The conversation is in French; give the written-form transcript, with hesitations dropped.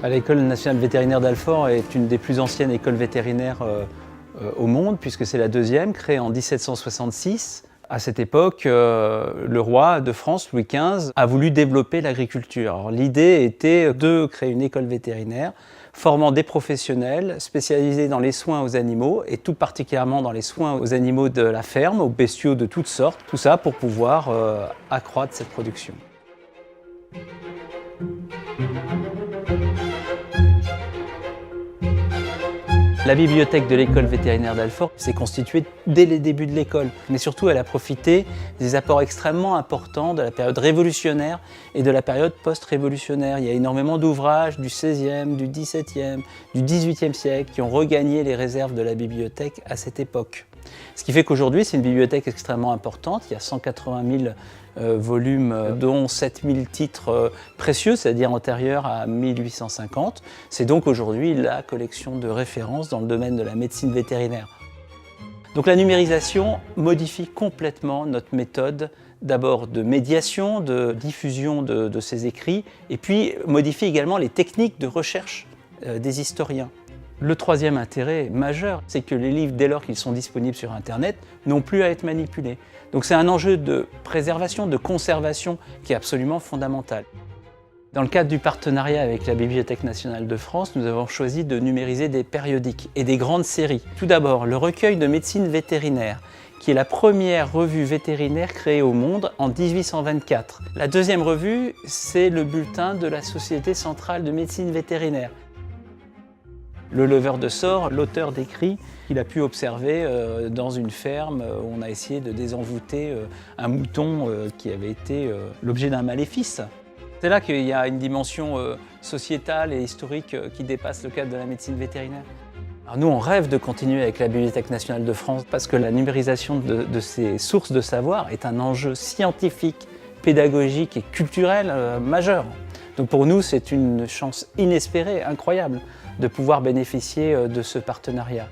L'École nationale vétérinaire d'Alfort est une des plus anciennes écoles vétérinaires au monde, puisque c'est la deuxième, créée en 1766. À cette époque, le roi de France, Louis XV, a voulu développer l'agriculture. L'idée était de créer une école vétérinaire formant des professionnels spécialisés dans les soins aux animaux, et tout particulièrement dans les soins aux animaux de la ferme, aux bestiaux de toutes sortes, tout ça pour pouvoir accroître cette production. La bibliothèque de l'école vétérinaire d'Alfort s'est constituée dès les débuts de l'école, mais surtout elle a profité des apports extrêmement importants de la période révolutionnaire et de la période post-révolutionnaire. Il y a énormément d'ouvrages du XVIe, du XVIIe, du XVIIIe siècle qui ont regagné les réserves de la bibliothèque à cette époque. Ce qui fait qu'aujourd'hui c'est une bibliothèque extrêmement importante, il y a 180 000 volumes, dont 7 000 titres précieux, c'est-à-dire antérieurs à 1850. C'est donc aujourd'hui la collection de référence dans le domaine de la médecine vétérinaire. Donc la numérisation modifie complètement notre méthode, d'abord de médiation, de diffusion de ces écrits, et puis modifie également les techniques de recherche des historiens. Le troisième intérêt majeur, c'est que les livres, dès lors qu'ils sont disponibles sur Internet, n'ont plus à être manipulés. Donc c'est un enjeu de préservation, de conservation qui est absolument fondamental. Dans le cadre du partenariat avec la Bibliothèque nationale de France, nous avons choisi de numériser des périodiques et des grandes séries. Tout d'abord, le recueil de médecine vétérinaire, qui est la première revue vétérinaire créée au monde en 1824. La deuxième revue, c'est le bulletin de la Société centrale de médecine vétérinaire. Le leveur de sort, l'auteur décrit qu'il a pu observer dans une ferme où on a essayé de désenvoûter un mouton qui avait été l'objet d'un maléfice. C'est là qu'il y a une dimension sociétale et historique qui dépasse le cadre de la médecine vétérinaire. Alors nous, on rêve de continuer avec la Bibliothèque nationale de France parce que la numérisation de ces sources de savoir est un enjeu scientifique, pédagogique et culturel majeur. Donc pour nous, c'est une chance inespérée, incroyable, de pouvoir bénéficier de ce partenariat.